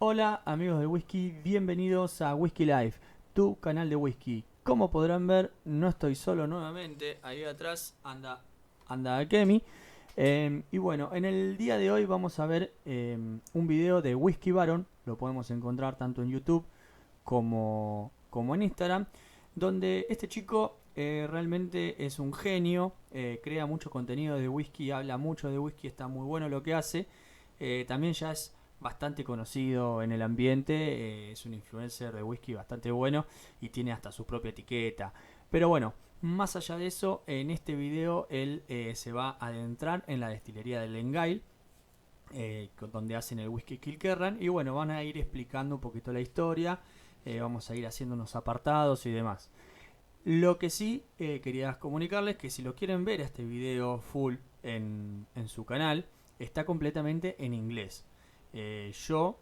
Hola amigos de whisky, bienvenidos a Whisky Life, tu canal de whisky. Como podrán ver, no estoy solo nuevamente, ahí atrás anda Kemi. Y bueno, en el día de hoy vamos a ver un video de Whisky Baron, lo podemos encontrar tanto en YouTube como en Instagram, donde este chico realmente es un genio, crea mucho contenido de whisky, habla mucho de whisky, está muy bueno lo que hace. También ya es bastante conocido en el ambiente, es un influencer de whisky bastante bueno y tiene hasta su propia etiqueta. Pero bueno, más allá de eso, en este video él se va a adentrar en la destilería de Glengyle, donde hacen el whisky Kilkerran, y bueno, van a ir explicando un poquito la historia, vamos a ir haciendo unos apartados y demás. Lo que sí quería comunicarles que si lo quieren ver este video full en su canal, está completamente en inglés. Yo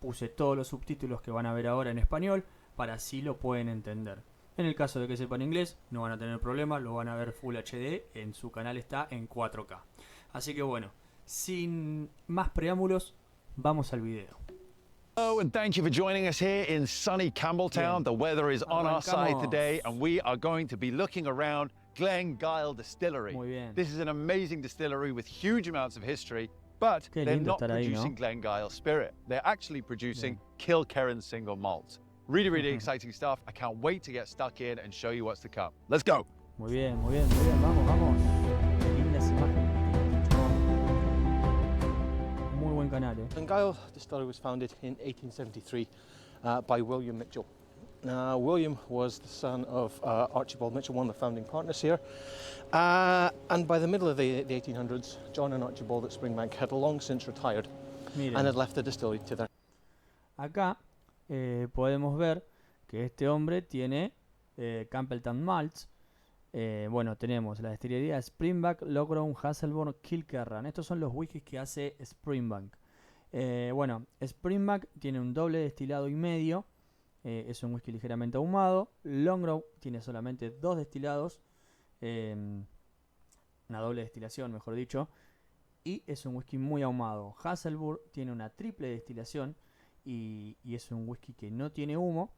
puse todos los subtítulos que van a ver ahora en español para así lo pueden entender. En el caso de que sepan inglés, no van a tener problema, lo van a ver Full HD, en su canal está en 4K. Así que bueno, sin más preámbulos, vamos al video. Hello and thank you for joining us here in sunny Campbelltown. The weather is on our side today and we are going to be looking around Glengyle Distillery. Muy bien. This is an amazing distillery with huge amounts of history, but Qué they're lindo not estar ahí, producing ¿no? Glengyle Spirit. They're actually producing Kilkerran single malt. Really exciting stuff. I can't wait to get stuck in and show you what's to come. Let's go. Muy bien, muy bien, muy bien. Vamos, vamos. Lindas imágenes. Muy buen canal, Glengyle Distillery was founded in 1873 by William Mitchell. William was the son of Archibald Mitchell, one of the founding partners here. And by the middle of the 1800s, John and Archibald at Springbank had long since retired Miren. and had left the distillery to their... Acá podemos ver que este hombre tiene Campbelltown Malts. Bueno, tenemos la destilería Springbank, Loggrown, Hasselborn, Kilkerran. Estos son los whiskies que hace Springbank. Bueno, Springbank tiene un doble destilado y medio. Es un whisky ligeramente ahumado. Longgrow tiene solamente dos destilados. Una doble destilación, mejor dicho. Y es un whisky muy ahumado. Hasselborn tiene una triple destilación. Y es un whisky que no tiene humo.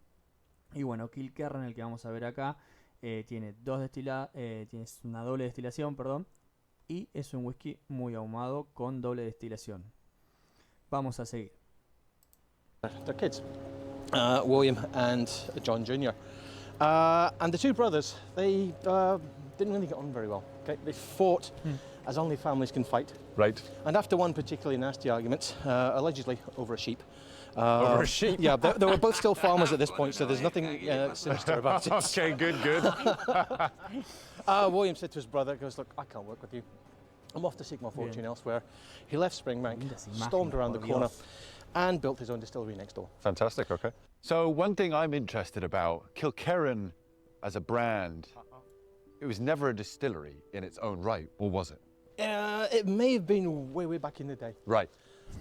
Y bueno, Kilkerran, el que vamos a ver acá, tiene tiene una doble destilación, perdón, y es un whisky muy ahumado con doble destilación. Vamos a seguir. their kids, William and John Jr. And the two brothers, they didn't really get on very well. Okay? They fought as only families can fight. Right. And after one particularly nasty argument, allegedly over a sheep. Over a sheep? Yeah, they were both still farmers at this point, so there's nothing sinister about it. Okay, good. William said to his brother, goes, look, I can't work with you. I'm off to seek my fortune elsewhere. He left Springbank, Lindas stormed imágenes, around the por corner, Dios. and built his own distillery next door. Fantastic, okay. So one thing I'm interested about, Kilkerran as a brand, it was never a distillery in its own right, or was it? It may have been way back in the day. Right.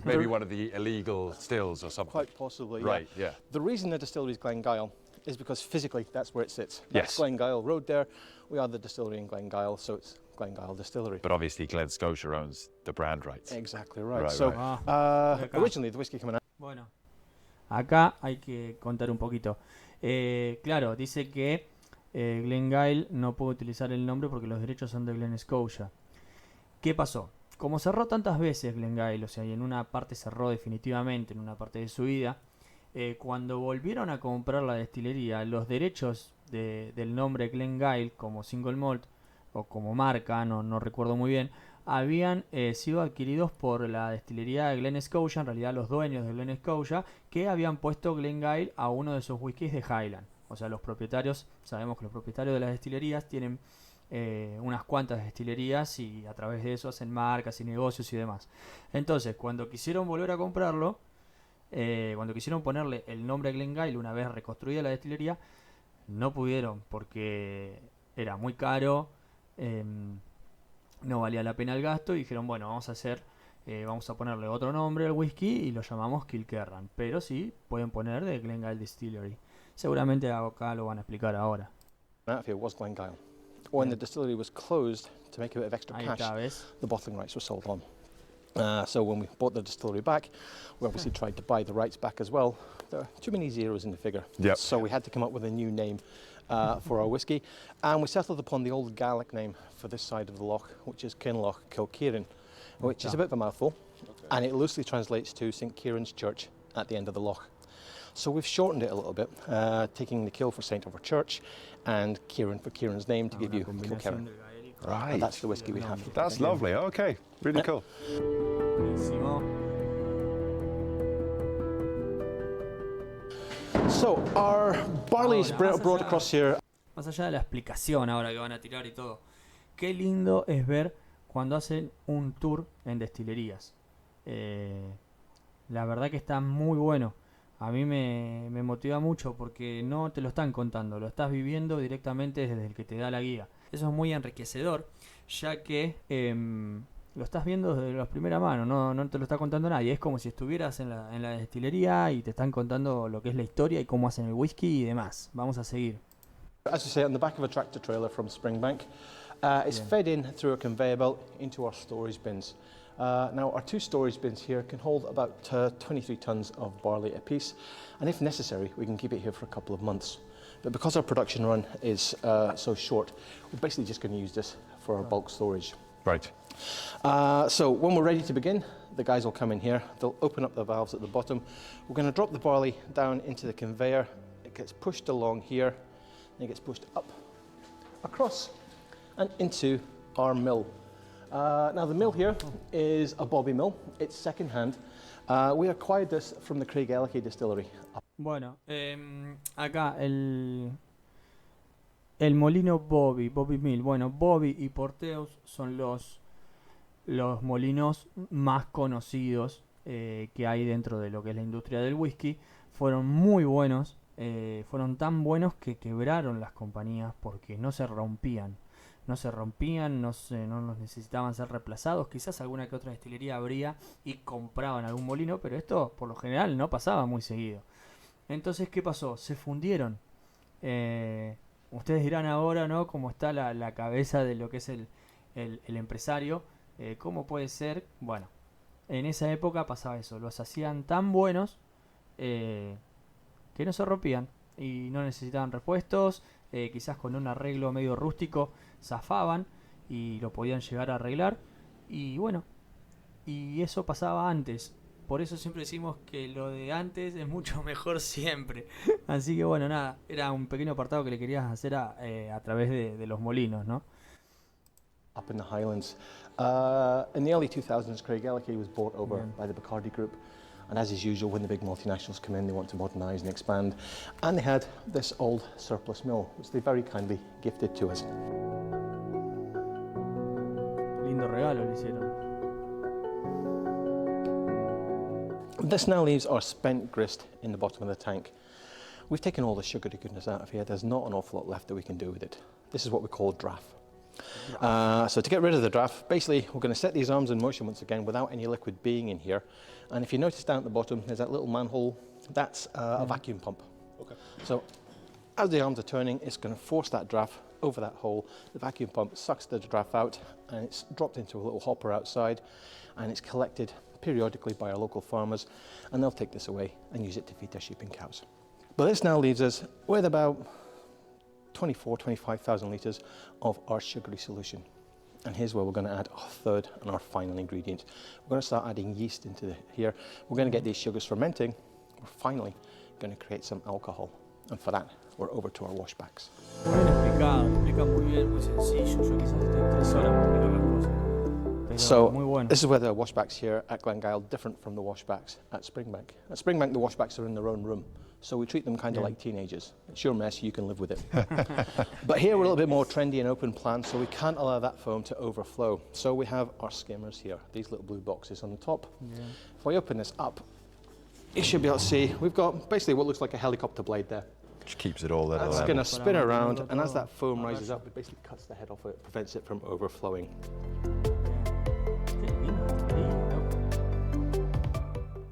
Maybe one of the illegal stills or something. Quite possibly, Right, yeah. The reason the distillery is Glengyle is because physically that's where it sits. Yes. That's Glengyle Road there. We are the distillery in Glengyle, so it's Glengyle Distillery. But obviously Glen Scotia owns the brand rights. Exactly right. Right, So right. originally the whiskey coming out. Bueno, acá hay que contar un poquito. Claro, dice que Glengyle no puede utilizar el nombre porque los derechos son de Glen Scotia. ¿Qué pasó? Como cerró tantas veces Glengyle, o sea, y en una parte cerró definitivamente, en una parte de su vida, cuando volvieron a comprar la destilería, los derechos del nombre Glengyle como single malt o como marca, no recuerdo muy bien, habían sido adquiridos por la destilería de Glen Scotia, en realidad los dueños de Glen Scotia, que habían puesto Glengyle a uno de sus whiskies de Highland. O sea, los propietarios, sabemos que los propietarios de las destilerías tienen unas cuantas destilerías y a través de eso hacen marcas y negocios y demás. Entonces, cuando quisieron volver a comprarlo, cuando quisieron ponerle el nombre Glengyle una vez reconstruida la destilería, no pudieron porque era muy caro, no valía la pena el gasto y dijeron, bueno, vamos a ponerle otro nombre al whisky y lo llamamos Kilkerran, pero sí pueden poner de Glengyle Distillery. Seguramente acá lo van a explicar ahora. Out here was Glengyle. When the distillery was closed, to make a bit of extra Ahí cash, está, ¿ves? the bottling rights were sold on. So when we bought the distillery back, we obviously tried to buy the rights back as well. There are too many zeros in the figure. Yep. So we had to come up with a new name for our whiskey. And we settled upon the old Gaelic name for this side of the loch, which is Kinloch Kilkerran, which is a bit of a mouthful. Okay. And it loosely translates to St. Kieran's Church at the end of the loch. So we've shortened it a little bit, taking the Kill for St. of our church and Kieran for Kieran's name to give you Kilkerran. Right. And that's the whiskey we have. That's lovely. Okay, really cool. So our barley's brought across here. Más allá de la explicación ahora que van a tirar y todo, qué lindo es ver cuando hacen un tour en destilerías. La verdad que está muy bueno. A mí me motiva mucho porque no te lo están contando, lo estás viviendo directamente desde el que te da la guía. Eso es muy enriquecedor, ya que lo estás viendo desde la primera mano, no te lo está contando nadie. Es como si estuvieras en la destilería y te están contando lo que es la historia y cómo hacen el whisky y demás. Vamos a seguir. As you say, on the back of a tractor trailer from Springbank, it's fed in through a conveyor belt into our storage bins. Now our two storage bins here can hold about 23 tons of barley apiece, and if necessary we can keep it here for a couple of months. But because our production run is so short, we're basically just going to use this for our bulk storage. Right. So when we're ready to begin, the guys will come in here, they'll open up the valves at the bottom. We're going to drop the barley down into the conveyor. It gets pushed along here, and it gets pushed up, across, and into our mill. Now the mill here is a bobby mill. It's second hand. We acquired this from the Glengyle distillery. Bueno, acá el molino Bobby Mill. Bueno, Bobby y Porteous son los molinos más conocidos que hay dentro de lo que es la industria del whisky. Fueron muy buenos, fueron tan buenos que quebraron las compañías porque no se rompían. No necesitaban ser reemplazados. Quizás alguna que otra destilería abría y compraban algún molino, pero esto por lo general no pasaba muy seguido. Entonces, ¿qué pasó? Se fundieron. Ustedes dirán ahora, ¿no? Cómo está la cabeza de lo que es el empresario. ¿Cómo puede ser? Bueno, en esa época pasaba eso. Los hacían tan buenos que no se rompían y no necesitaban repuestos. Quizás con un arreglo medio rústico zafaban y lo podían llegar a arreglar. Y bueno, y eso pasaba antes. Por eso siempre decimos que lo de antes es mucho mejor siempre. Así que bueno, nada, era un pequeño apartado que le querías hacer a través de los molinos, ¿no? Up in the Highlands. In the early 2000s, Glengyle was bought over by the Bacardi Group. And as is usual, when the big multinationals come in, they want to modernise and expand. And they had this old surplus mill, which they very kindly gifted to us. Lindo regalo le hicieron. This now leaves our spent grist in the bottom of the tank. We've taken all the sugary goodness out of here. There's not an awful lot left that we can do with it. This is what we call draff. So to get rid of the draff, basically we're going to set these arms in motion once again without any liquid being in here. And if you notice down at the bottom, there's that little manhole. That's a vacuum pump. Okay. So as the arms are turning, it's going to force that draff over that hole. The vacuum pump sucks the draff out, and it's dropped into a little hopper outside, and it's collected periodically by our local farmers, and they'll take this away and use it to feed their sheep and cows. But this now leaves us with about 25,000 litres of our sugary solution. And here's where we're going to add our third and our final ingredient. We're going to start adding yeast into here. We're going to get these sugars fermenting. We're finally going to create some alcohol. And for that, we're over to our washbacks. Muy bien explicado, explica muy bien, muy sencillo. Yo quizás esté 3 horas para explicar las cosas. Pero So muy bueno. this is where the washbacks here at Glengyle different from the washbacks at Springbank. At Springbank, the washbacks are in their own room. So we treat them kind of like teenagers. It's your mess, you can live with it. But here we're a little bit more trendy and open plan, so we can't allow that foam to overflow. So we have our skimmers here, these little blue boxes on the top. Yeah. If I open this up, you should be able to see, we've got basically what looks like a helicopter blade there. Which keeps it all there. That's going to spin around, and as that foam rises up, it basically cuts the head off it, prevents it from overflowing.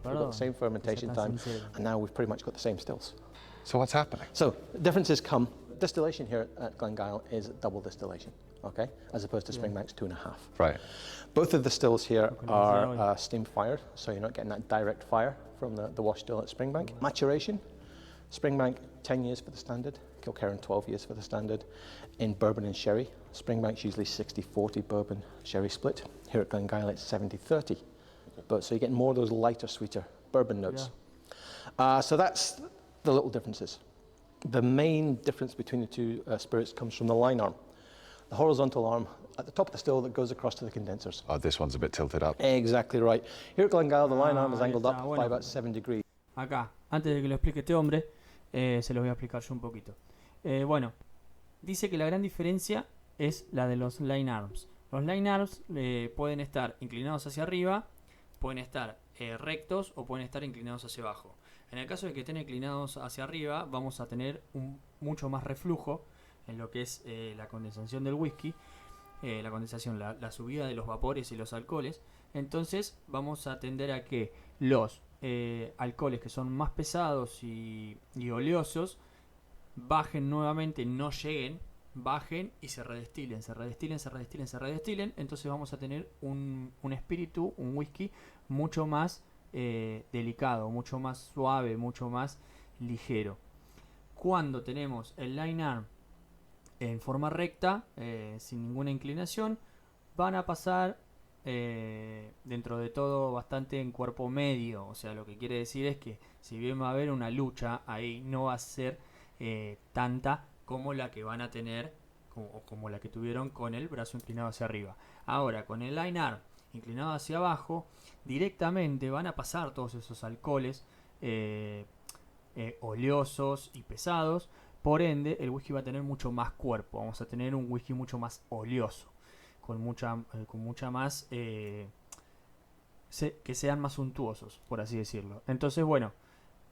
We've got the same fermentation time, and now we've pretty much got the same stills. So what's happening? So differences come distillation here at Glengyle is double distillation, okay, as opposed to Springbank's 2.5. Right. Both of the stills here are steam fired, so you're not getting that direct fire from the wash still at Springbank. Maturation, Springbank 10 years for the standard, Kilkerran 12 years for the standard. In bourbon and sherry, Springbank's usually 60-40 bourbon sherry split. Here at Glengyle it's 70-30. But so you get more of those lighter, sweeter bourbon notes. So that's the little differences. The main difference between the two spirits comes from the line arm. The horizontal arm at the top of the still that goes across to the condensers. Oh, this one's a bit tilted up. Exactly right. Here at Glengyle, the line arm is angled up by about 7 degrees. Acá, antes de que lo explique este hombre, se lo voy a explicar yo un poquito. Bueno, dice que la gran diferencia es la de los line arms. Los line arms pueden estar inclinados hacia arriba, pueden estar rectos o pueden estar inclinados hacia abajo. En el caso de que estén inclinados hacia arriba, vamos a tener mucho más reflujo en lo que es la condensación del whisky, la condensación, la subida de los vapores y los alcoholes. Entonces vamos a tender a que los alcoholes que son más pesados y oleosos bajen nuevamente, no lleguen, bajen y se redestilen, se redestilen, se redestilen, se redestilen. Entonces vamos a tener un espíritu, un whisky mucho más delicado, mucho más suave, mucho más ligero. Cuando tenemos el line arm en forma recta, sin ninguna inclinación, van a pasar dentro de todo bastante en cuerpo medio. O sea, lo que quiere decir es que si bien va a haber una lucha ahí, no va a ser tanta como la que van a tener, como la que tuvieron con el brazo inclinado hacia arriba. Ahora, con el line arm inclinado hacia abajo, directamente van a pasar todos esos alcoholes oleosos y pesados. Por ende, el whisky va a tener mucho más cuerpo. Vamos a tener un whisky mucho más oleoso, con mucha más que sean más suntuosos, por así decirlo. Entonces, bueno,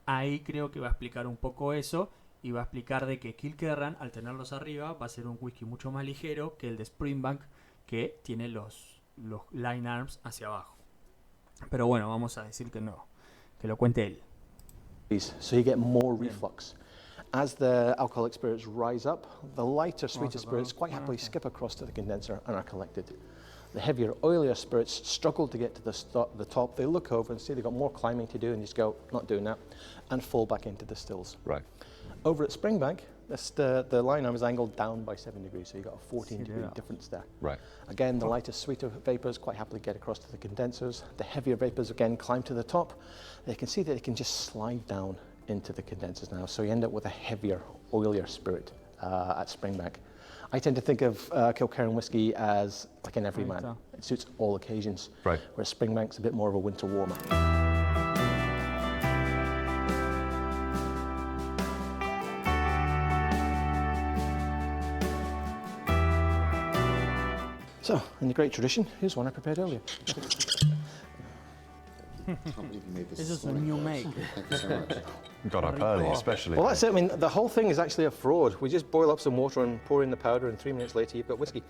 ahí creo que va a explicar un poco eso. Y va a explicar de que Kilkerran, al tenerlos arriba, va a ser un whisky mucho más ligero que el de Springbank, que tiene los line arms hacia abajo. Pero bueno, vamos a decir que no, que lo cuente él. So you get more reflux. As the alcoholic spirits rise up, the lighter, sweeter spirits quite happily skip across to the condenser and are collected. The heavier, oilier spirits struggle to get to the top. They look over and see they've got more climbing to do and just go, not doing that, and fall back into the stills. Right. Over at Springbank, the line arm is angled down by 7 degrees, so you've got a 14-degree difference there. Right. Again, the lighter, sweeter vapors quite happily get across to the condensers. The heavier vapors, again, climb to the top. They can see that they can just slide down into the condensers now, so you end up with a heavier, oilier spirit at Springbank. I tend to think of Kilkerran whiskey as like an everyman. It suits all occasions, right. Whereas Springbank's a bit more of a winter warmer. So, in the great tradition, here's one I prepared earlier. This is a new make. Thank you so much. Got up early, especially. Well, that's it. I mean, the whole thing is actually a fraud. We just boil up some water and pour in the powder, and 3 minutes later, you've got whiskey.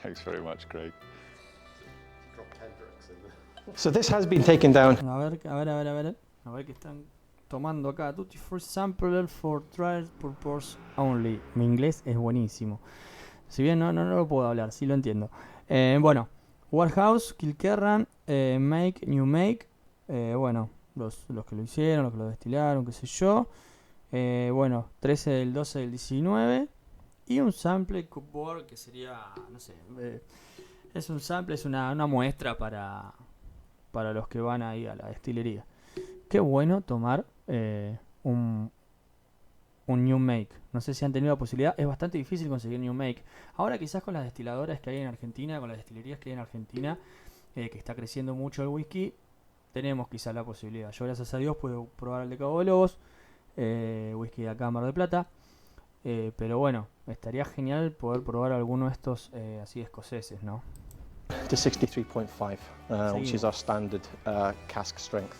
Thanks very much, Craig. So this has been taken down. A ver que están tomando acá. Tutti fruit sampler for trial purpose only. Mi inglés es buenísimo. Si bien no lo puedo hablar, sí lo entiendo. Bueno, Warehouse, Kilkerran, Make, New Make. Bueno, los que lo hicieron, los que lo destilaron, qué sé yo. Bueno, 13 del 12 del 19. Y un sample cupboard que sería, no sé, es un sample, es una muestra para los que van ahí a la destilería. Qué bueno tomar un New Make. No sé si han tenido la posibilidad. Es bastante difícil conseguir New Make. Ahora quizás con las destiladoras que hay en Argentina, con las destilerías que hay en Argentina, que está creciendo mucho el whisky, tenemos quizás la posibilidad. Yo gracias a Dios puedo probar el de Cabo de Lobos, whisky de acá Mar del Plata. Pero bueno, estaría genial poder probar alguno de estos así escoceses, ¿no? To 63.5, which is our standard cask strength,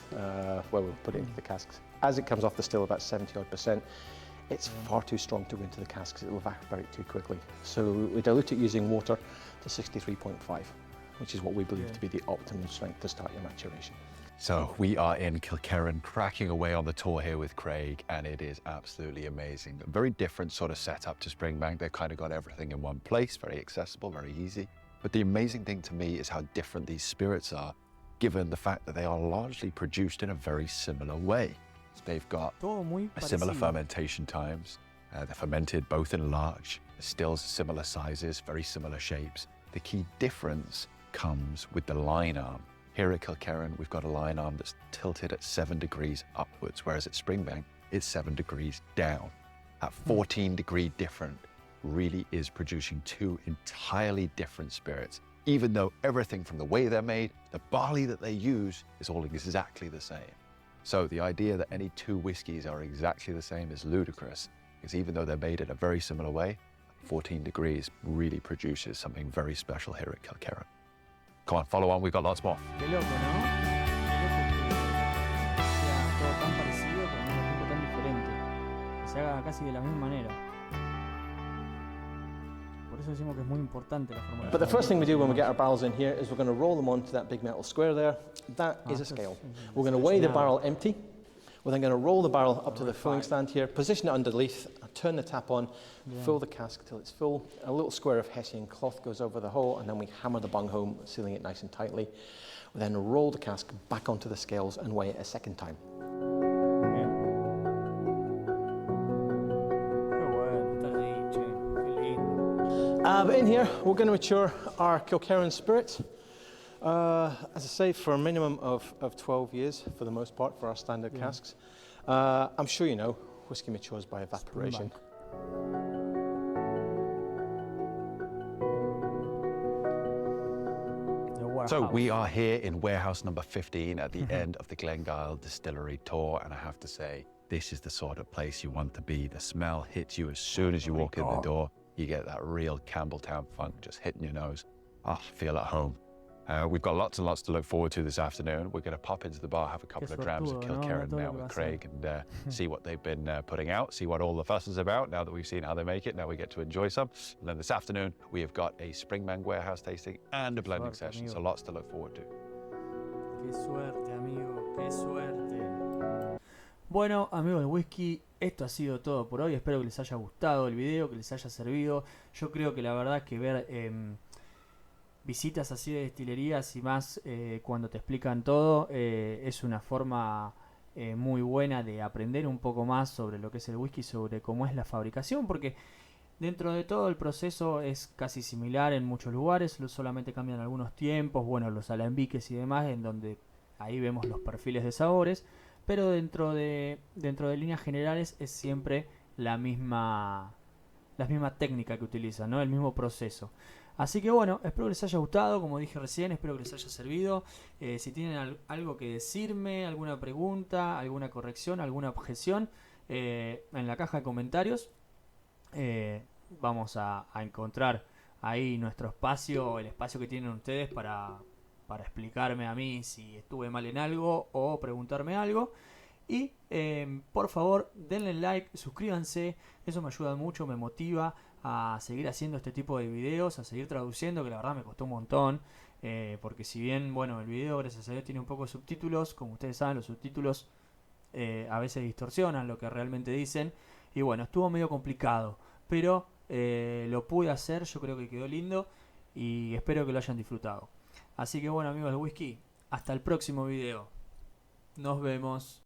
where we'll put it into the casks. As it comes off the still, about 70-odd%, it's far too strong to go into the casks. It will evaporate too quickly. So we dilute it using water to 63.5, which is what we believe to be the optimum strength to start your maturation. So we are in Kilkerran, cracking away on the tour here with Craig, and it is absolutely amazing. A very different sort of setup to Springbank. They've kind of got everything in one place, very accessible, very easy. But the amazing thing to me is how different these spirits are, given the fact that they are largely produced in a very similar way. So they've got similar fermentation times. They're fermented both in large, stills similar sizes, very similar shapes. The key difference comes with the line arm. Here at Kilkerran, we've got a line arm that's tilted at 7 degrees upwards, whereas at Springbank, it's 7 degrees down. That 14-degree difference really is producing two entirely different spirits, even though everything from the way they're made, the barley that they use, is all exactly the same. So the idea that any two whiskies are exactly the same is ludicrous, because even though they're made in a very similar way, 14 degrees really produces something very special here at Kilkerran. Come on, follow on, we've got lots more. Qué loco, ¿no? Qué loco que sea todo tan parecido, pero al mismo tiempo tan diferente. Que se haga casi de la misma manera. Por eso decimos que es muy importante la formulación. But the first thing we do when we get our barrels in here is we're going to roll them onto that big metal square there. That is a scale. We're going to weigh the barrel empty. We're then going to roll the barrel up to the filling stand here, position it underneath, turn the tap on, fill the cask till it's full. A little square of Hessian cloth goes over the hole, and then we hammer the bung home, sealing it nice and tightly. We then roll the cask back onto the scales and weigh it a second time. But in here, we're going to mature our Kilkerran spirit. As I say, for a minimum of 12 years, for the most part, for our standard casks. I'm sure you know, whiskey matures by evaporation. So we are here in warehouse number 15 at the end of the Glengyle distillery tour, and I have to say, this is the sort of place you want to be. The smell hits you as soon as you walk in the door. You get that real Campbelltown funk just hitting your nose. Ah, feel at home. We've got lots and lots to look forward to this afternoon. We're going to pop into the bar, have a couple of drams of Kilkerran now with Craig, and see what they've been putting out, see what all the fuss is about. Now that we've seen how they make it, now we get to enjoy some. And then this afternoon, we have got a Springbank warehouse tasting and a blending session, so lots to look forward to. Qué suerte, amigo, qué suerte. Bueno, amigos de whisky, esto ha sido todo por hoy. Espero que les haya gustado el video, que les haya servido. Yo creo que la verdad que ver visitas así de destilerías y más cuando te explican todo es una forma muy buena de aprender un poco más sobre lo que es el whisky, sobre cómo es la fabricación, porque dentro de todo el proceso es casi similar en muchos lugares, solamente cambian algunos tiempos, bueno, los alambiques y demás, en donde ahí vemos los perfiles de sabores, pero dentro de líneas generales es siempre la misma técnica que utilizan, ¿no? El mismo proceso. Así que bueno, espero que les haya gustado, como dije recién, espero que les haya servido. Si tienen algo que decirme, alguna pregunta, alguna corrección, alguna objeción, en la caja de comentarios vamos a encontrar ahí nuestro espacio, el espacio que tienen ustedes para explicarme a mí si estuve mal en algo o preguntarme algo. Y por favor denle like, suscríbanse, eso me ayuda mucho, me motiva a seguir haciendo este tipo de videos, a seguir traduciendo, que la verdad me costó un montón, porque si bien, bueno, el video gracias a Dios tiene un poco de subtítulos, como ustedes saben, los subtítulos a veces distorsionan lo que realmente dicen, y bueno, estuvo medio complicado, pero lo pude hacer, yo creo que quedó lindo, y espero que lo hayan disfrutado. Así que bueno, amigos del whisky, hasta el próximo video, nos vemos.